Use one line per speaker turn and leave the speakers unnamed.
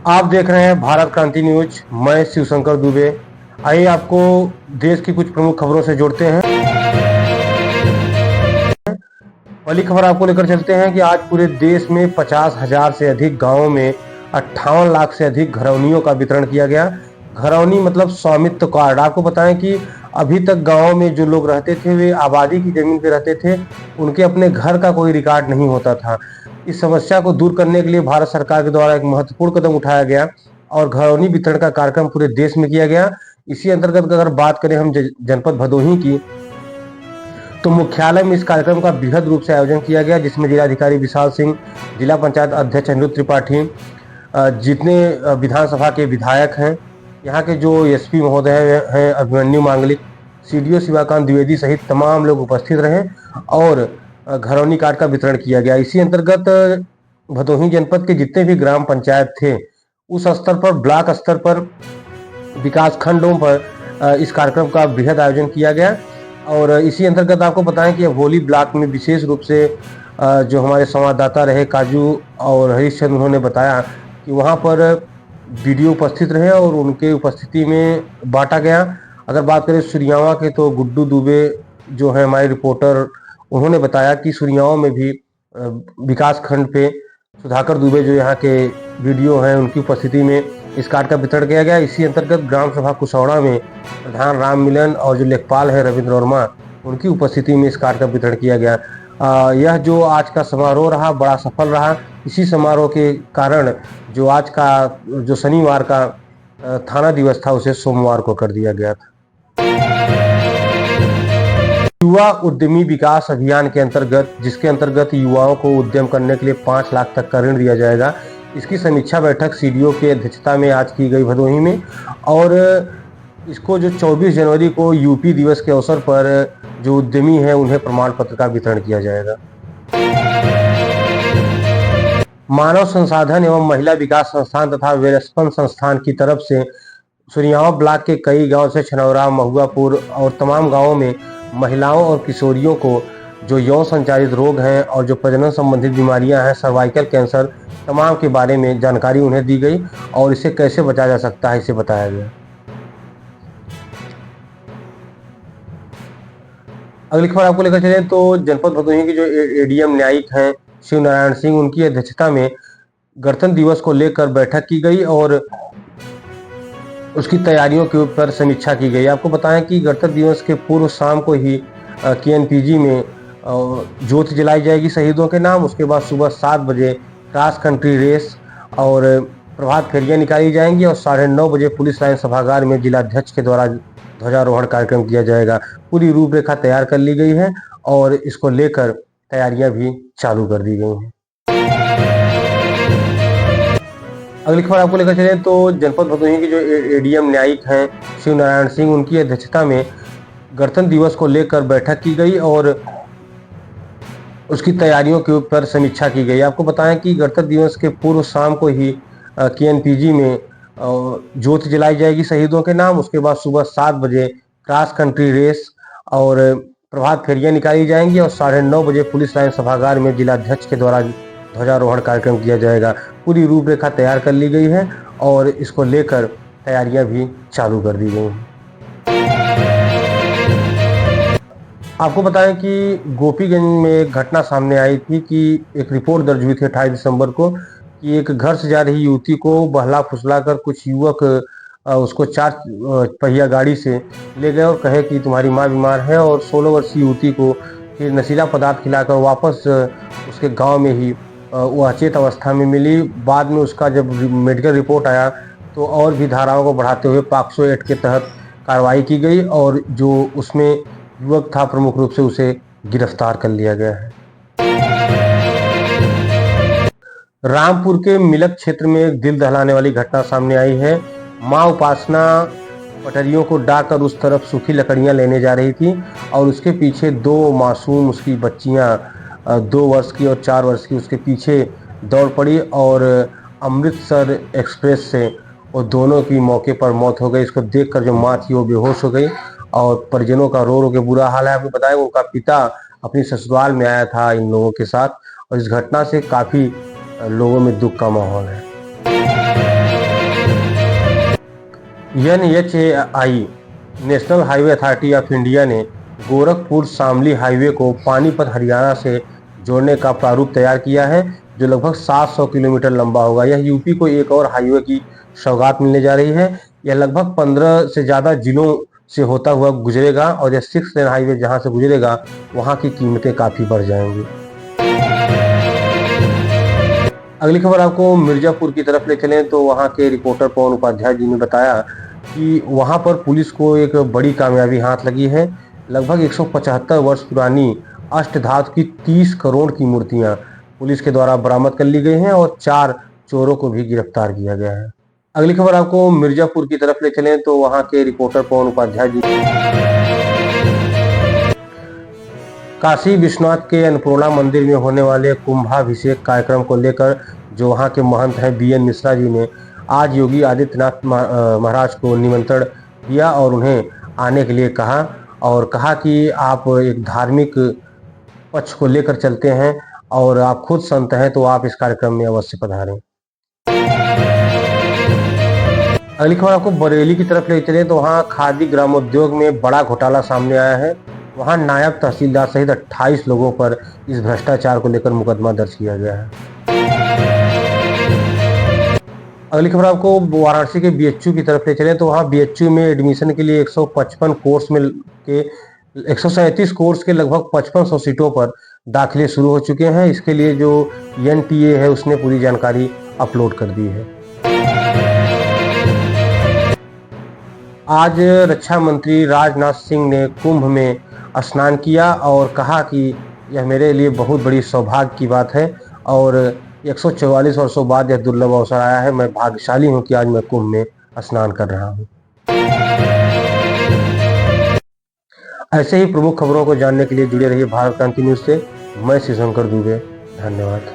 आप देख रहे हैं भारत क्रांति न्यूज। मैं शिवशंकर दुबे। आइए आपको देश की कुछ प्रमुख खबरों से जोड़ते हैं। पहली खबर आपको लेकर चलते हैं कि आज पूरे देश में 50,000 से अधिक गांवों में 58 लाख से अधिक घरौनियों का वितरण किया गया। घरौनी मतलब स्वामित्व कार्ड। आपको बताएं कि अभी तक गांवों में जो लोग रहते थे वे आबादी की जमीन पे रहते थे, उनके अपने घर का कोई रिकॉर्ड नहीं होता था। इस समस्या को दूर करने के लिए भारत सरकार के द्वारा एक महत्वपूर्ण कदम उठाया गया और घरौनी वितरण का कार्यक्रम पूरे देश में किया गया। इसी अंतर्गत अगर बात करें हम जनपद भदोही की, तो मुख्यालय में इस कार्यक्रम का बृहद रूप से आयोजन किया गया, जिसमें जिलाधिकारी विशाल सिंह, जिला पंचायत अध्यक्ष अनिरुद्ध त्रिपाठी, जितने विधानसभा के विधायक हैं, यहाँ के जो एसपी महोदय हैं अभिमन्यु मांगलिक, सीडीओ शिवाकांत द्विवेदी सहित तमाम लोग उपस्थित रहे और घरौनी कार्ड का वितरण किया गया। इसी अंतर्गत भदोही जनपद के जितने भी ग्राम पंचायत थे, उस स्तर पर ब्लॉक स्तर पर विकास खंडों पर इस कार्यक्रम का बृहद आयोजन किया गया। और इसी अंतर्गत आपको बताएं कि अभोली ब्लॉक में विशेष रूप से जो हमारे संवाददाता रहे काजू और हरीशचंद्र, उन्होंने बताया कि वहां पर वीडियो उपस्थित रहे और उनके उपस्थिति में बांटा गया। अगर बात करें सुरियावा के, तो गुड्डू दुबे जो है हमारे रिपोर्टर, उन्होंने बताया कि सुरियावा में भी विकास खंड पे सुधाकर दुबे जो यहाँ के वीडियो हैं, उनकी उपस्थिति में इस कार्ड का वितरण किया गया। इसी अंतर्गत ग्राम सभा कुशौड़ा में प्रधान राम मिलन और जो लेखपाल है रविंद्र वर्मा, उनकी उपस्थिति में इस कार्ड का वितरण किया गया। यह जो आज का समारोह रहा, बड़ा सफल रहा। इसी समारोह के कारण जो आज का जो शनिवार का थाना दिवस था, उसे सोमवार को कर दिया गया था। युवा उद्यमी विकास अभियान के अंतर्गत, जिसके अंतर्गत युवाओं को उद्यम करने के लिए 5 लाख तक का ऋण दिया जाएगा, इसकी समीक्षा बैठक सीडीओ की अध्यक्षता में आज की गई भदोही में। और इसको जो 24 जनवरी को यूपी दिवस के अवसर पर जो उद्यमी हैं उन्हें प्रमाण पत्र का वितरण किया जाएगा। मानव संसाधन एवं महिला विकास संस्थान तथा वेलस्पन संस्थान की तरफ से सुरियावा ब्लॉक के कई गांव से छनौरा, महुआपुर और तमाम गांवों में महिलाओं और किशोरियों को जो यौन संचालित रोग हैं और जो प्रजनन संबंधित बीमारियां हैं, सर्वाइकल कैंसर, तमाम के बारे में जानकारी उन्हें दी गई और इसे कैसे बचा जा सकता है, इसे बताया गया। अगली खबर आपको लेकर चले तो जनपद भदोही के जो एडीएम न्यायिक हैं शिव नारायण सिंह, उनकी अध्यक्षता में गणतंत्र दिवस को लेकर बैठक की गई और उसकी तैयारियों के ऊपर समीक्षा की गई। आपको बताएं कि गणतंत्र दिवस के पूर्व शाम को ही केएनपीजी में ज्योति जलाई जाएगी शहीदों के नाम। उसके बाद सुबह 7 बजे क्रॉस कंट्री रेस और प्रभात फेरियां निकाली जाएंगी और 9:30 बजे पुलिस लाइन सभागार में जिलाध्यक्ष के द्वारा ध्वजारोहण कार्यक्रम किया जाएगा। पूरी रूपरेखा तैयार कर ली गई है और इसको लेकर तैयारियां भी चालू कर दी गई हैं। अगली खबर आपको लेकर चले तो जनपद भदोही के जो एडीएम न्यायिक हैं शिव नारायण सिंह, उनकी अध्यक्षता में गणतंत्र दिवस को लेकर बैठक की गई और उसकी तैयारियों के ऊपर समीक्षा की गई। आपको बताएं कि गणतंत्र दिवस के पूर्व शाम को ही केएनपीजी में ज्योति जलाई जाएगी शहीदों के नाम। उसके बाद सुबह 7 बजे क्रॉस कंट्री रेस और प्रभात फेरियां निकाली जाएंगी और 9:30 बजे पुलिस लाइन सभागार में जिलाध्यक्ष के द्वारा ध्वजारोहण कार्यक्रम किया जाएगा। पूरी रूपरेखा तैयार कर ली गई है और इसको लेकर तैयारियां भी चालू कर दी गई हैं। आपको बताएं कि गोपीगंज में एक घटना सामने आई थी कि एक रिपोर्ट दर्ज हुई थी 28 दिसंबर को कि एक घर से जा रही युवती को बहला फुसला कर कुछ युवक उसको 4 पहिया गाड़ी से ले गए और कहे कि तुम्हारी माँ बीमार है, और 16 वर्षीय युवती को फिर नशीला पदार्थ खिलाकर वापस उसके गांव में ही वो अचेत अवस्था में मिली। बाद में उसका जब मेडिकल रिपोर्ट आया तो और भी धाराओं को बढ़ाते हुए पॉक्सो एक्ट के तहत कार्रवाई की गई और जो उसमें युवक था प्रमुख रूप से उसे गिरफ्तार कर लिया गया है। रामपुर के मिलक क्षेत्र में एक दिल दहलाने वाली घटना सामने आई है। मां उपासना पटरियों को डाक कर उस तरफ सूखी लकड़ियां लेने जा रही थी और उसके पीछे 2 मासूम उसकी बच्चियां 2 वर्ष की और 4 वर्ष की उसके पीछे दौड़ पड़ी और अमृतसर एक्सप्रेस से वो दोनों की मौके पर मौत हो गई। इसको देखकर जो माँ थी वो बेहोश हो गई और परिजनों का रो रो के बुरा हाल है। आपको बताया उनका पिता अपनी ससुराल में आया था इन लोगों के साथ और इस घटना से काफ़ी लोगों में दुख का माहौल है। NHAI national highway authority of India ने गोरखपुर शामली हाईवे को पानीपत हरियाणा से जोड़ने का प्रारूप तैयार किया है, जो लगभग 700 किलोमीटर लंबा होगा। यह यूपी को एक और हाईवे की सौगात मिलने जा रही है। यह लगभग 15 से ज़्यादा जिलों से होता हुआ गुजरेगा और यह 6 लेन हाईवे जहां से गुजरेगा वहां की कीमतें काफ़ी बढ़ जाएंगी। अगली खबर आपको मिर्जापुर की तरफ ले चलें तो वहां के रिपोर्टर पवन उपाध्याय जी ने बताया कि वहां पर पुलिस को एक बड़ी कामयाबी हाथ लगी है। लगभग 175 वर्ष पुरानी अष्टधातु की 30 करोड़ की मूर्तियां पुलिस के द्वारा बरामद कर ली गई हैं और 4 चोरों को भी गिरफ्तार किया गया है। अगली खबर आपको मिर्जापुर की तरफ ले चलें तो वहां के रिपोर्टर पवन उपाध्याय जी काशी विश्वनाथ के अन्नपूर्णा मंदिर में होने वाले कुंभाभिषेक कार्यक्रम को लेकर जो वहां के महंत हैं BN मिश्रा जी ने आज योगी आदित्यनाथ महाराज को निमंत्रण दिया और उन्हें आने के लिए कहा और कहा कि आप एक धार्मिक पक्ष को लेकर चलते हैं और आप खुद संत हैं तो आप इस कार्यक्रम में अवश्य पधारें। अगली खबर आपको बरेली की तरफ ले चले तो वहां खादी ग्रामोद्योग में बड़ा घोटाला सामने आया है। वहां नायब तहसीलदार सहित 28 लोगों पर इस भ्रष्टाचार को लेकर मुकदमा दर्ज किया गया है। अगली खबर आपको वाराणसी के BHU की तरफ ले चले तो वहां BHU में एडमिशन के लिए 155 कोर्स में के 137 कोर्स के लगभग 5500 सीटों पर दाखिले शुरू हो चुके हैं। इसके लिए जो NTA है उसने पूरी जानकारी अपलोड कर दी है। आज रक्षा मंत्री राजनाथ सिंह ने कुंभ में स्नान किया और कहा कि यह मेरे लिए बहुत बड़ी सौभाग्य की बात है और 144 वर्षों बाद यह दुर्लभ अवसर आया है। मैं भाग्यशाली हूं कि आज मैं कुंभ में स्नान कर रहा हूं। ऐसे ही प्रमुख खबरों को जानने के लिए जुड़े रहिए भारत क्रांति न्यूज से। मैं शिवशंकर दुबे, धन्यवाद।